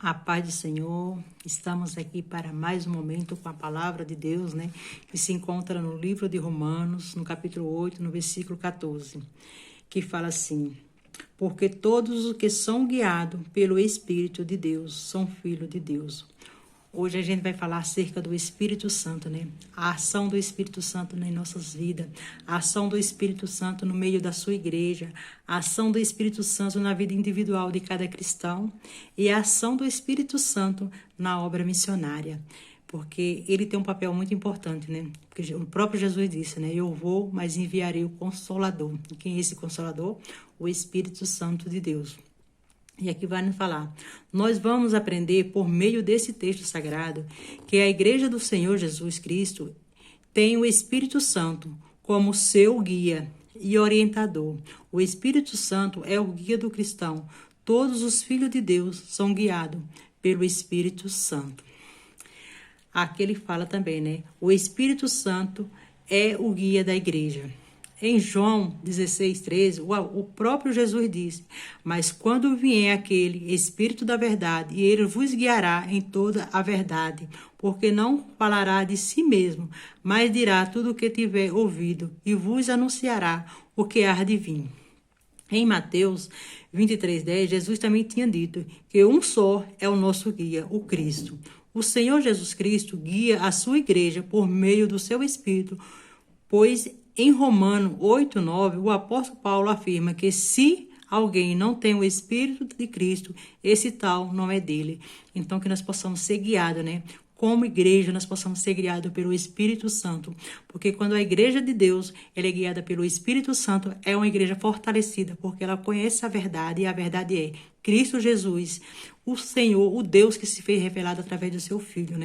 A paz do Senhor, estamos aqui para mais um momento com a palavra de Deus, que se encontra no livro de Romanos, no capítulo 8, no versículo 14, que fala assim: porque todos os que são guiados pelo Espírito de Deus são filhos de Deus. Hoje a gente vai falar acerca do Espírito Santo, A ação do Espírito Santo nas nossas vidas, a ação do Espírito Santo no meio da sua igreja, a ação do Espírito Santo na vida individual de cada cristão e a ação do Espírito Santo na obra missionária. Porque ele tem um papel muito importante, Porque o próprio Jesus disse, eu vou, mas enviarei o Consolador. E quem é esse Consolador? O Espírito Santo de Deus. E aqui vai nos falar, nós vamos aprender por meio desse texto sagrado que a Igreja do Senhor Jesus Cristo tem o Espírito Santo como seu guia e orientador. O Espírito Santo é o guia do cristão. Todos os filhos de Deus são guiados pelo Espírito Santo. Aqui ele fala também, O Espírito Santo é o guia da igreja. Em João 16:13, o próprio Jesus disse: mas quando vier aquele Espírito da verdade, ele vos guiará em toda a verdade, porque não falará de si mesmo, mas dirá tudo o que tiver ouvido e vos anunciará o que há de vir. Em Mateus 23:10, Jesus também tinha dito que um só é o nosso guia, o Cristo. O Senhor Jesus Cristo guia a sua igreja por meio do seu Espírito, pois em Romanos 8:9, o apóstolo Paulo afirma que se alguém não tem o Espírito de Cristo, esse tal não é dele. Então, que nós possamos ser guiados, Como igreja, nós possamos ser guiados pelo Espírito Santo. Porque quando a igreja de Deus ela é guiada pelo Espírito Santo, é uma igreja fortalecida, porque ela conhece a verdade, e a verdade é Cristo Jesus, o Senhor, o Deus que se fez revelado através do seu Filho,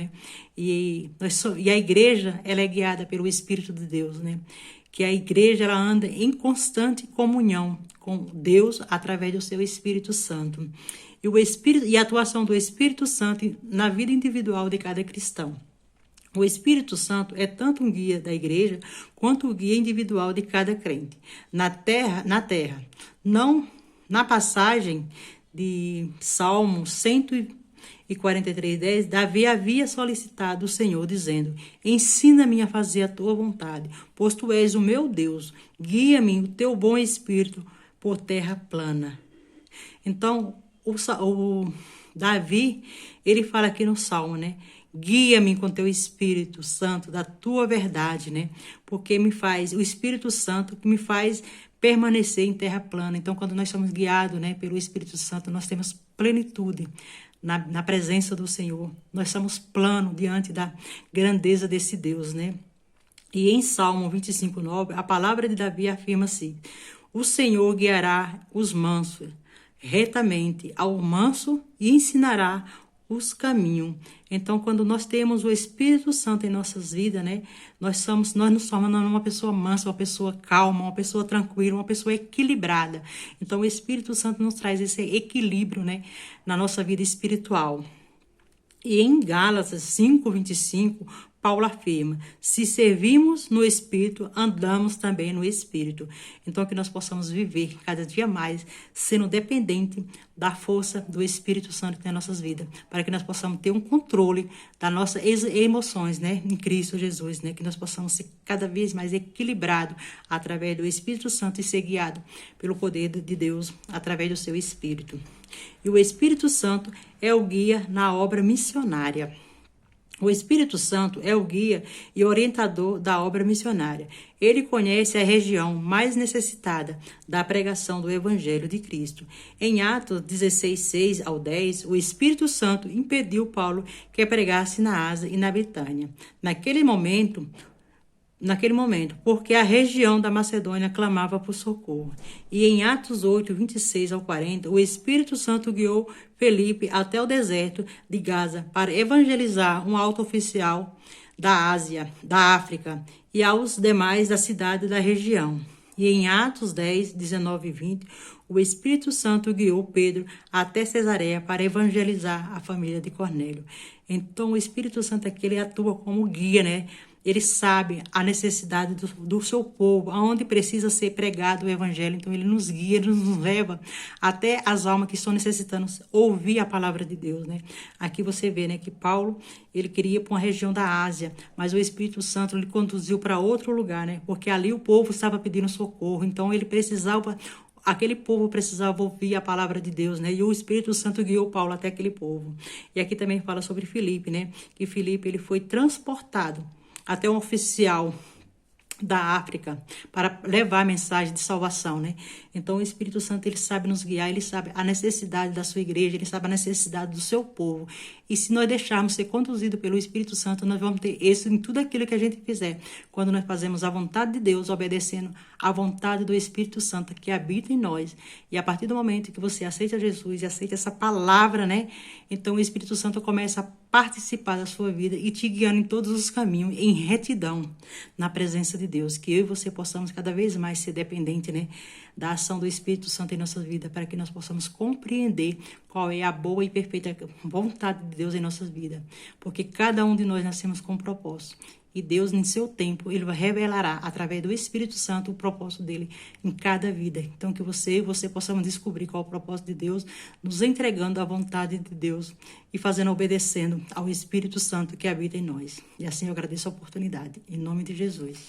E a igreja, ela é guiada pelo Espírito de Deus, Que a igreja, ela anda em constante comunhão com Deus através do seu Espírito Santo. E a atuação do Espírito Santo na vida individual de cada cristão. O Espírito Santo é tanto um guia da igreja quanto o guia individual de cada crente. Na terra, não na passagem de Salmo 143:10, Davi havia solicitado o Senhor, dizendo: ensina-me a fazer a tua vontade, pois tu és o meu Deus, guia-me o teu bom espírito por terra plana. Então, o Davi, ele fala aqui no Salmo, guia-me com teu Espírito Santo, da tua verdade, Porque o Espírito Santo que me faz permanecer em terra plana. Então, quando nós somos guiados, pelo Espírito Santo, nós temos plenitude na presença do Senhor. Nós somos plano diante da grandeza desse Deus, E em Salmo 25:9, a palavra de Davi afirma-se: o Senhor guiará os mansos retamente ao manso e ensinará os caminhos. Então, quando nós temos o Espírito Santo em nossas vidas, nós nos tornamos uma pessoa mansa, uma pessoa calma, uma pessoa tranquila, uma pessoa equilibrada. Então, o Espírito Santo nos traz esse equilíbrio, na nossa vida espiritual. E em Gálatas 5:25, Paulo afirma: se servimos no Espírito, andamos também no Espírito. Então, que nós possamos viver cada dia mais sendo dependente da força do Espírito Santo nas nossas vidas, para que nós possamos ter um controle das nossas emoções, em Cristo Jesus, que nós possamos ser cada vez mais equilibrados através do Espírito Santo e ser guiados pelo poder de Deus através do seu Espírito. E o Espírito Santo é o guia na obra missionária. O Espírito Santo é o guia e orientador da obra missionária. Ele conhece a região mais necessitada da pregação do Evangelho de Cristo. Em Atos 16:6-10, o Espírito Santo impediu Paulo que pregasse na Ásia e na Betânia. Naquele momento, porque a região da Macedônia clamava por socorro. E em Atos 8:26-40, o Espírito Santo guiou Felipe até o deserto de Gaza para evangelizar um alto oficial da Ásia, da África e aos demais da cidade da região. E em Atos 10:19-20, o Espírito Santo guiou Pedro até Cesareia para evangelizar a família de Cornélio. Então, o Espírito Santo aqui, ele atua como guia, Ele sabe a necessidade do seu povo, aonde precisa ser pregado o evangelho. Então, ele nos guia, ele nos leva até as almas que estão necessitando ouvir a palavra de Deus, né? Aqui você vê, né, que Paulo, ele queria ir para uma região da Ásia, mas o Espírito Santo lhe conduziu para outro lugar, né? Porque ali o povo estava pedindo socorro. Então, ele precisava... Aquele povo precisava ouvir a palavra de Deus, né? E o Espírito Santo guiou Paulo até aquele povo. E aqui também fala sobre Filipe, né? Que Filipe, ele foi transportado até um oficial da África para levar a mensagem de salvação, né? Então o Espírito Santo, ele sabe nos guiar, ele sabe a necessidade da sua igreja, ele sabe a necessidade do seu povo. E se nós deixarmos ser conduzidos pelo Espírito Santo, nós vamos ter isso em tudo aquilo que a gente fizer. Quando nós fazemos a vontade de Deus, obedecendo à vontade do Espírito Santo que habita em nós. E a partir do momento que você aceita Jesus e aceita essa palavra, né? Então o Espírito Santo começa a participar da sua vida e te guiando em todos os caminhos, em retidão, na presença de Deus. Que eu e você possamos cada vez mais ser dependente, né, da ação do Espírito Santo em nossa vida, para que nós possamos compreender qual é a boa e perfeita vontade de Deus em nossas vidas. Porque cada um de nós nascemos com um propósito. E Deus, em seu tempo, ele revelará, através do Espírito Santo, o propósito dele em cada vida. Então, que você e você possamos descobrir qual é o propósito de Deus, nos entregando à vontade de Deus e fazendo, obedecendo ao Espírito Santo que habita em nós. E assim eu agradeço a oportunidade. Em nome de Jesus.